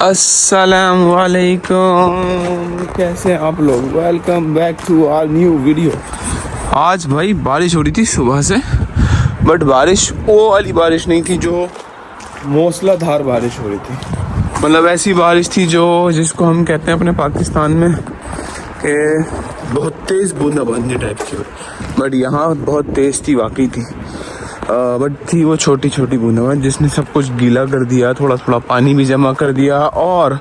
अस्सलाम वालेकुम, कैसे हैं आप लोग। Welcome back to our new video. आज भाई बारिश हो रही थी सुबह से, बट बारिश वो वाली बारिश नहीं थी जो मूसलाधार बारिश हो रही थी। मतलब ऐसी बारिश थी जो जिसको हम कहते हैं अपने पाकिस्तान में कि बहुत तेज़ बूंदाबांदी टाइप की, बट यहाँ बहुत तेज़ थी, वाकई थी। बट थी वो छोटी छोटी बूंदाबांदी जिसने सब कुछ गीला कर दिया, थोड़ा थोड़ा पानी भी जमा कर दिया और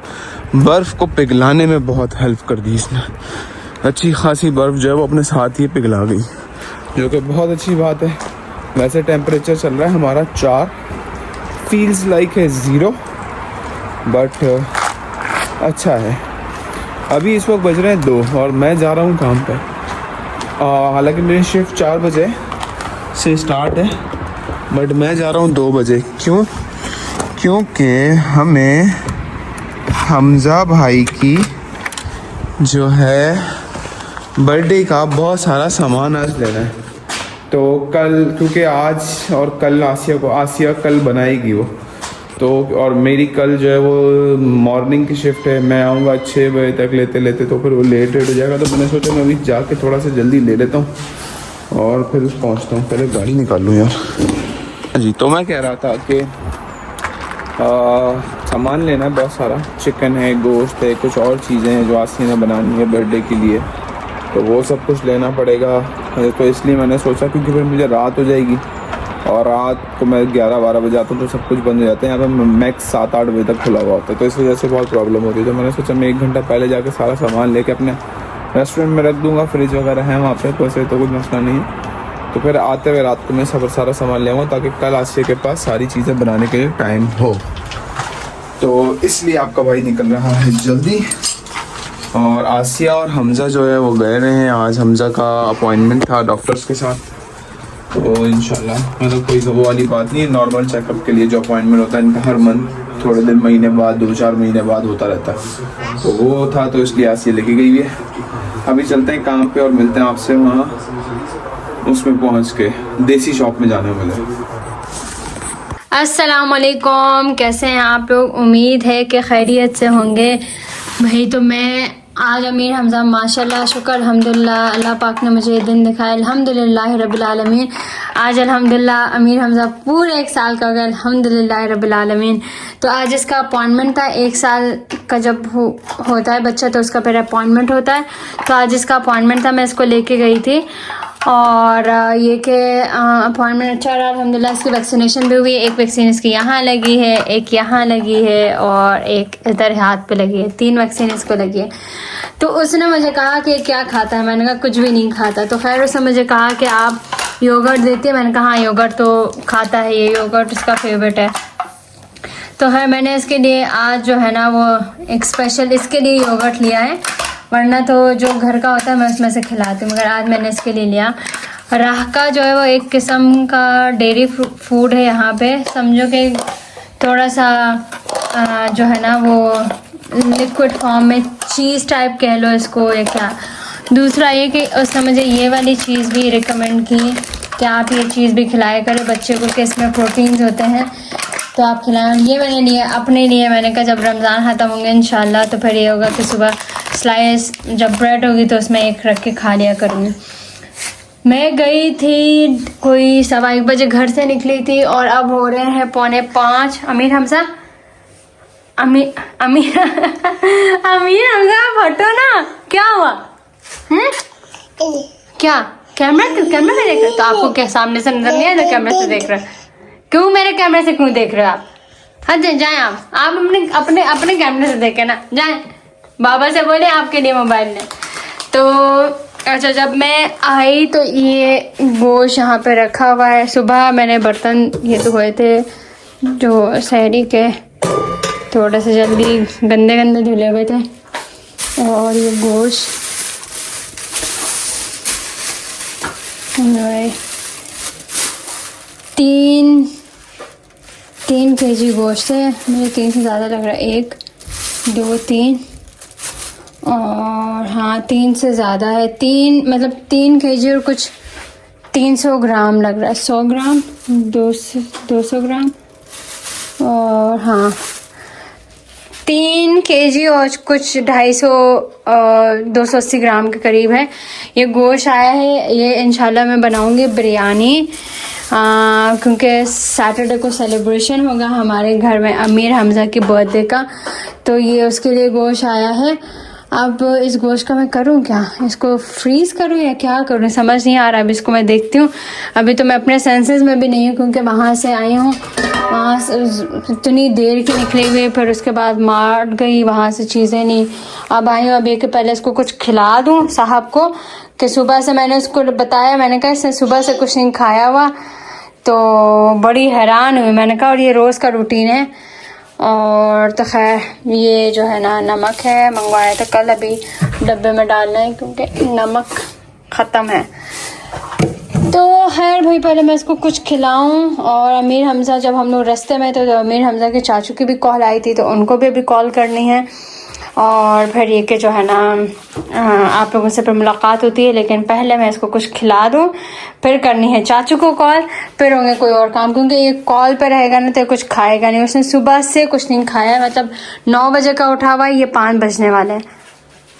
बर्फ़ को पिघलाने में बहुत हेल्प कर दी इसने। अच्छी खासी बर्फ़ जो है वो अपने साथ ही पिघला गई, जो कि बहुत अच्छी बात है। वैसे टेम्परेचर चल रहा है हमारा 4, फील्स लाइक है 0, बट अच्छा है। अभी इस वक्त बज रहे हैं 2 और मैं जा रहा हूँ काम पे। हालांकि मेरी शिफ्ट 4 बजे से स्टार्ट है, बट मैं जा रहा हूँ 2 बजे। क्यों? क्योंकि हमें हमज़ा भाई की जो है बर्थडे का बहुत सारा सामान आज लेना है। तो कल, क्योंकि आज और कल आसिया कल बनाएगी वो, तो और मेरी कल जो है वो मॉर्निंग की शिफ्ट है। मैं आऊँगा 6 बजे तक लेते लेते, तो फिर वो लेट हो जाएगा। तो मैंने सोचा मैं अभी जाके थोड़ा सा जल्दी ले लेता हूँ और फिर पहुँचता हूँ। पहले गाड़ी निकाल लूँ यार जी। तो मैं कह रहा था कि सामान लेना है बहुत सारा, चिकन है, गोश्त है, कुछ और चीज़ें हैं जो आसिया ने बनानी है बर्थडे के लिए, तो वो सब कुछ लेना पड़ेगा। तो इसलिए मैंने सोचा, क्योंकि फिर मुझे रात हो जाएगी और रात को मैं 11-12 बजे आता हूँ तो सब कुछ बंद हो जाता है। यहाँ पे मैक्स 7-8 बजे तक खुला हुआ होता है, तो इस वजह से बहुत प्रॉब्लम होती है। तो मैंने सोचा मैं 1 घंटा पहले जाके सारा सामान लेके अपने रेस्टोरेंट में रख दूँगा। फ्रिज वगैरह है वहाँ पे, वैसे तो कोई मसला नहीं है। तो फिर आते हुए रात को मैं सारा सामान ले आऊँगा, ताकि कल आसिया के पास सारी चीज़ें बनाने के लिए टाइम हो। तो इसलिए आपका भाई निकल रहा है जल्दी। और आसिया और हमज़ा जो है वो गए रहे हैं। आज हमज़ा का अपॉइंटमेंट था डॉक्टर्स के साथ, तो इंशाल्लाह मतलब कोई वो वाली बात नहीं है। नॉर्मल चेकअप के लिए जो अपॉइंटमेंट होता है इनका हर मंथ, थोड़े दिन, महीने बाद, 2-4 महीने बाद होता रहता है, तो वो था। तो इसलिए आसिया लेके गई है। अभी चलते हैं काम पे और मिलते हैं आपसे वहाँ उसमें पहुँच के। देसी शॉप में जाने वाले। अस्सलाम वालेकुम, कैसे हैं आप लोग। उम्मीद है कि खैरियत से होंगे। भाई तो मैं आज अमीर हमज़ा माशाल्लाह शुक्र अल्हम्दुलिल्लाह, अल्लाह पाक ने मुझे ये दिन दिखाया, अल्हम्दुलिल्लाह रब्बिल आलमीन। आज अल्हम्दुलिल्लाह अमीर हमज़ा पूरे 1 साल का हो गया, अल्हम्दुलिल्लाह रब्बिल आलमीन। तो आज इसका अपॉइंटमेंट था। 1 साल का जब होता है बच्चा तो उसका फिर अपॉइंटमेंट होता है। तो आज इसका अपॉइंटमेंट था, मैं इसको लेके गई थी और ये कि अपॉइंटमेंट अच्छा रहा अल्हम्दुलिल्लाह। इसकी वैक्सीनेशन भी हुई है। एक वैक्सीन इसकी यहाँ लगी है, एक यहाँ लगी है और एक इधर हाथ पे लगी है। 3 वैक्सीन इसको लगी है। तो उसने मुझे कहा कि क्या खाता है, मैंने कहा कुछ भी नहीं खाता। तो खैर उसने मुझे कहा कि आप योगर्ट देती है, मैंने कहा हाँ योगर्ट तो खाता है, ये योगर्ट इसका फेवरेट है। तो है मैंने इसके लिए आज जो है ना वो एक स्पेशल इसके लिए योगर्ट लिया है, वरना तो जो घर का होता है मैं उसमें से खिलाती हूँ, मगर आज मैंने इसके लिए लिया। राह का जो है वो एक किस्म का डेयरी फूड है यहाँ पे, समझो कि थोड़ा सा जो है ना वो लिक्विड फॉर्म में चीज़ टाइप कह लो इसको या क्या। दूसरा ये कि उसने मुझे ये वाली चीज़ भी रिकमेंड की कि आप ये चीज़ भी खिलाया करें बच्चे को, कि इसमें प्रोटीन्स होते हैं तो आप खिलाएं। ये मैंने लिया अपने लिए। मैंने कहा जब रमज़ान ख़त्म होंगे इंशाल्लाह तो फिर ये होगा कि सुबह स्लाइस जब ब्रेड होगी तो उसमें एक रख के खा लिया करूँगी। मैं गई थी कोई 1:15 बजे घर से निकली थी और अब हो रहे हैं 4:45। अमीर हमज़ा अमीर हमज़ा हटो ना, क्या हुआ? क्या कैमरा में देख रहे? तो आपको क्या सामने से नजर नहीं आया? तो कैमरे से देख रहे? क्यों मेरे कैमरे से क्यों देख रहे हो आप? हाँ जाए आप अपने कैमरे से देखे ना, जाए। बाबा से बोले आपके लिए मोबाइल ने। तो अच्छा जब मैं आई तो ये गोश्त यहाँ पे रखा हुआ है। सुबह मैंने बर्तन ये धोए थे जो सहरी के, थोड़ा से जल्दी गंदे धुले हुए थे। और ये गोश्त 3 kg गोश्त है। मुझे 3 से ज़्यादा लग रहा है, 1 2 3 और हाँ 3 से ज़्यादा है। 3 kg और कुछ 300 ग्राम लग रहा है, 100 ग्राम 200 ग्राम और हाँ 3 kg और कुछ 280 ग्राम के करीब है ये गोश्त आया है। ये इंशाल्लाह मैं बनाऊंगी बिरयानी, क्योंकि सैटरडे को सेलिब्रेशन होगा हमारे घर में अमीर हमज़ा की बर्थडे का, तो ये उसके लिए गोश्त आया है। अब इस गोश्त का मैं करूँ क्या, इसको फ्रीज़ करूँ या क्या करूँ, समझ नहीं आ रहा। अभी इसको मैं देखती हूँ। अभी तो मैं अपने सेंसेस में भी नहीं हूँ, क्योंकि वहाँ से आई हूँ, वहाँ से इतनी देर की निकली हुई, फिर उसके बाद मार गई वहाँ से चीज़ें नहीं। अब आई हूँ, अभी के पहले इसको कुछ खिला दूँ साहब को, कि सुबह से मैंने उसको बताया, मैंने कहा इसने सुबह से कुछ नहीं खाया हुआ, तो बड़ी हैरान हुई। मैंने कहा और ये रोज़ का रूटीन है। और तो खैर ये जो है ना नमक है, मंगवाया था कल, अभी डब्बे में डालना है क्योंकि नमक ख़त्म है। तो खैर भाई पहले मैं इसको कुछ खिलाऊं। और अमीर हमज़ा जब हम लोग रास्ते में थे तो अमीर हमज़ा के चाचू की भी कॉल आई थी, तो उनको भी अभी कॉल करनी है। और फिर ये कि जो है ना आप लोगों से फिर मुलाकात होती है, लेकिन पहले मैं इसको कुछ खिला दूं, फिर करनी है चाचू को कॉल, फिर होंगे कोई और काम, क्योंकि ये कॉल पे रहेगा ना तो कुछ खाएगा नहीं। उसने सुबह से कुछ नहीं खाया, मतलब 9 बजे का उठा हुआ है, ये 5 बजने वाले हैं,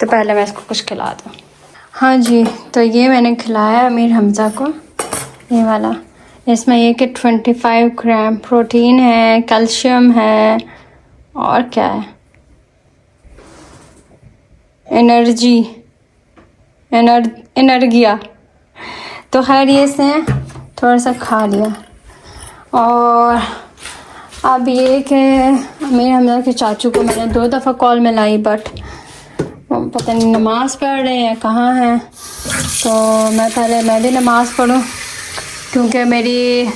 तो पहले मैं इसको कुछ खिला दूँ। हाँ जी, तो ये मैंने खिलाया अमीर हमज़ा को, ये वाला। इसमें ये कि 25 ग्राम प्रोटीन है, कैल्शियम है, और क्या है, एनर्जिया। तो खैर ये इसने थोड़ा सा खा लिया। और अब ये कि अमीर हमज़ा के चाचू को मैंने 2 दफ़ा कॉल मिलाई, बट पता नहीं नमाज़ पढ़ रहे हैं, कहाँ हैं। तो मैं भी नमाज़ पढ़ूं, क्योंकि मेरी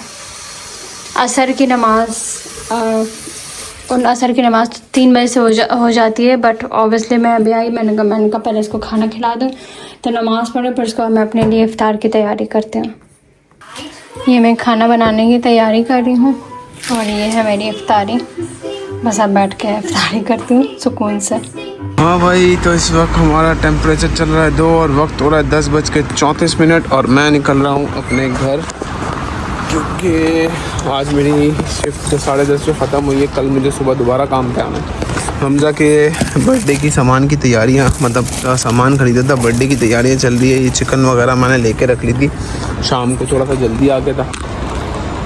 असर की नमाज़ 3 बजे से हो जाती है। बट ऑब्वियसली मैं अभी आई, मैंने कहा पहले इसको खाना खिला दूँ, तो नमाज़ पढ़ूँ, फिर उसको मैं अपने लिए इफ़्तार की तैयारी करती हूँ। ये मैं खाना बनाने की तैयारी कर रही हूँ, और ये है मेरी इफ़्तारी। बस अब बैठ के इफ़्तारी करती हूँ सुकून से। हाँ भाई, तो इस वक्त हमारा टेम्परेचर चल रहा है 2 और वक्त हो रहा है 10:34, और मैं निकल रहा हूँ अपने घर, क्योंकि आज मेरी शिफ्ट 10:30 पे ख़त्म हुई है। कल मुझे सुबह दोबारा काम पे आना है। हमज़ा के बर्थडे की सामान की तैयारियाँ, मतलब सामान ख़रीदा था, बर्थडे की तैयारियाँ चल रही है। ये चिकन वगैरह मैंने लेके रख ली थी, शाम को थोड़ा सा जल्दी आ गया था,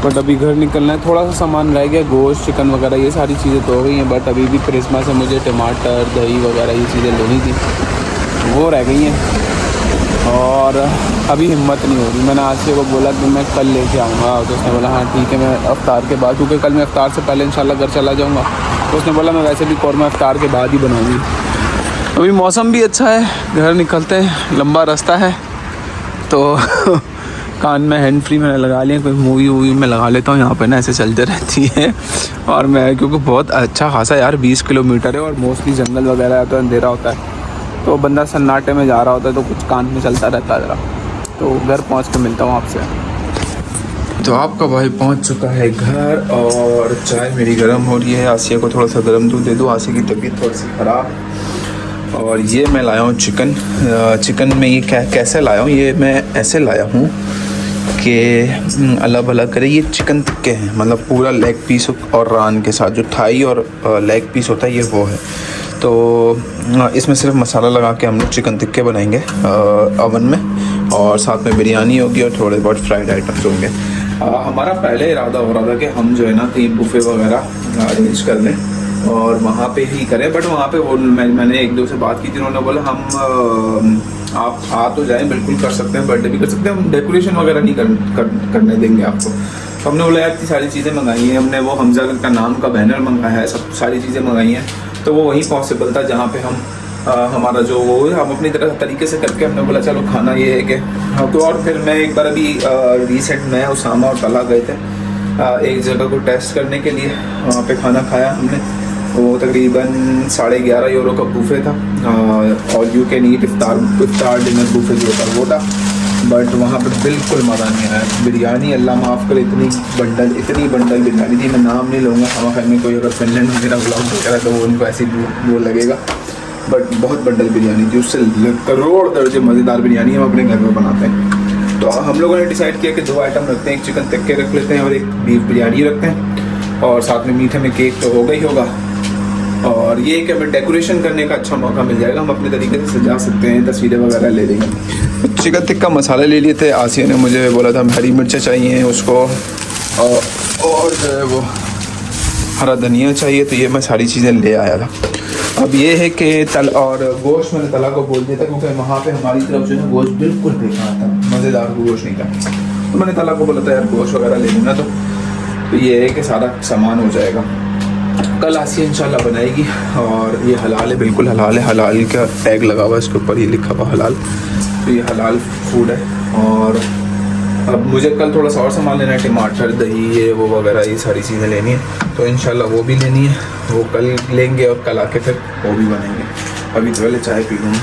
बट अभी घर निकलना है। थोड़ा सा सामान रह गया, गोश्त चिकन वगैरह ये सारी चीज़ें तो हो गई हैं, बट अभी भी क्रिसमस से मुझे टमाटर दही वगैरह ये चीज़ें लेनी थी, वो रह गई हैं। और अभी हिम्मत नहीं हो रही। मैंने आज से वो बोला कि मैं कल लेके आऊँगा, तो उसने बोला हाँ ठीक है, मैं इफ्तार के बाद, क्योंकि कल मैं इफ्तार से पहले इंशाल्लाह घर चला जाऊँगा, तो उसने बोला मैं वैसे भी कौरमा इफ्तार के बाद ही बनाऊँगी। अभी मौसम भी अच्छा है, घर निकलते हैं, लंबा रास्ता है, तो कान में हैंड फ्री मैंने लगा लिया, कोई मूवी वूवी में लगा लेता हूँ, यहाँ पे ना ऐसे चलते रहती है। और मैं क्योंकि बहुत अच्छा खासा यार 20 किलोमीटर है, और मोस्टली जंगल वगैरह है, तो अंधेरा होता है, तो बंदा सन्नाटे में जा रहा होता है, तो कुछ कान में चलता रहता है ज़रा। तो घर पहुँच के मिलता हूँ आपसे। तो आपका भाई पहुँच चुका है घर, और चाय मेरी गर्म हो रही है। आसिया को थोड़ा सा गर्म दूध दे दो, आसिया की तबीयत थोड़ी सी ख़राब। और ये मैं लाया हूँ चिकन में ये कैसे लाया हूँ, ये मैं ऐसे लाया हूँ कि अलग अलग करे। ये चिकन टिक्के हैं, मतलब पूरा लेग पीस और रान के साथ, जो थाई और लेग पीस होता है ये वो है। तो इसमें सिर्फ मसाला लगा के हम लोग चिकन टिक्के बनाएंगे ओवन में, और साथ में बिरयानी होगी और थोड़े बहुत फ्राइड आइटम्स होंगे। हमारा पहले इरादा हो रहा था कि हम जो है ना कहीं बुफे वगैरह अरेंज कर लें और वहाँ पे ही करें, बट वहाँ पे वो मैंने 1-2 से बात की थी, उन्होंने बोला हम आप आ तो जाएं, बिल्कुल कर सकते हैं, बर्थडे भी कर सकते हैं, हम डेकोरेशन वगैरह नहीं करने देंगे आपको। तो हमने बोला यार इतनी सारी चीज़ें मंगाई हैं, हमने वो हमज़ा का नाम का बैनर मंगाया है, सब सारी चीज़ें मंगाई हैं, तो वो वहीं पॉसिबल था जहाँ पे हम हमारा जो वो है हम अपनी तरीके से करके हमने बोला चलो खाना ये है कि हाँ। तो और फिर मैं एक बार अभी रिसेंट में उसामा और तला गए थे एक जगह को टेस्ट करने के लिए, वहाँ पे खाना खाया हमने, वो तकरीबन 11.5 यूरो का बुफे था, और यू कैन ईट इफ्तार डिनर बुफे जो था वो था, बट वहाँ पे बिल्कुल मज़ा नहीं आया। बिरयानी अल्लाह माफ़ करे, इतनी बंडल बिरयानी थी, मैं नाम नहीं लूँगा, हमारे घर में कोई अगर फिनलैंड वगैरह ब्लॉग वगैरह तो वो उनको ऐसे वो लगेगा, बट बहुत बंडल बिरयानी थी, उससे करोड़ दर्जे मज़ेदार बिरयानी हम अपने घर में बनाते हैं। तो हम लोगों ने डिसाइड किया कि 2 आइटम रखते हैं, एक चिकन टिक्के रख लेते हैं और एक बीफ बिरयानी रखते हैं, और साथ में मीठे में केक तो होगा ही होगा। और ये कि हमें डेकोरेशन करने का अच्छा मौका मिल जाएगा, हम अपने तरीके से सजा सकते हैं, तस्वीरें वगैरह ले लेंगे। चिकन टिक्का मसाले ले लिए थे, आसिया ने मुझे बोला था हरी मिर्चें चाहिए उसको और जो है वो हरा धनिया चाहिए, तो ये मैं सारी चीज़ें ले आया था। अब ये है कि तल और गोश्त मैंने तला को बोल दिया था क्योंकि वहाँ पे हमारी तरफ जो है गोश्त बिल्कुल बेकार था, मज़ेदार गोश्त नहीं था, तो मैंने तला को बोला था यार गोश्त वगैरह ले लूँगा, तो ये है कि सारा सामान हो जाएगा। कल आसिया इंशाल्लाह बनाएगी और ये हलाल है, बिल्कुल हलाल है, हलाल का टैग लगा हुआ है इसके ऊपर, ये लिखा हुआ हलाल, तो ये हलाल फूड है। और अब मुझे कल थोड़ा सा और सामान लेना है, टमाटर दही ये वो वगैरह ये सारी चीज़ें लेनी है, तो इंशाल्लाह वो भी लेनी है, वो कल लेंगे और कल आके फिर वो भी बनेंगे। अभी तो पहले चाय पी लूँगा।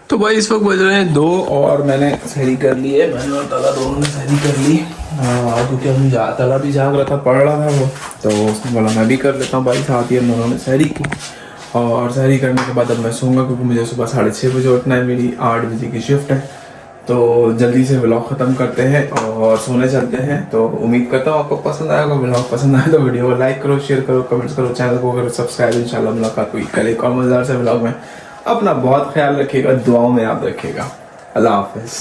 तो भाई इस वक्त बज रहे हैं 2 और मैंने सहरी कर ली है, मैंने और तला दोनों ने सहरी कर ली, क्योंकि हम तला भी जाग रहा था, पढ़ रहा था वो, तो उसने बोला मैं भी कर लेता हूँ भाई, साथ ही हम दोनों ने सहरी की। और सहरी करने के बाद अब मैं सोऊंगा क्योंकि मुझे सुबह 6:30 बजे उठना है, मेरी 8 बजे की शिफ्ट है, तो जल्दी से व्लॉग ख़त्म करते हैं और सोने चलते हैं। तो उम्मीद करता हूँ आपको पसंद आएगा, व्लॉग पसंद आए तो वीडियो को लाइक करो, शेयर करो, कमेंट्स करो, चैनल को करो सब्सक्राइब। इंशाल्लाह मुलाकात हुई कल एक और मज़ेदार से व्लॉग में। अपना बहुत ख्याल रखिएगा, दुआओं में याद रखिएगा। अल्लाह हाफ़िज़।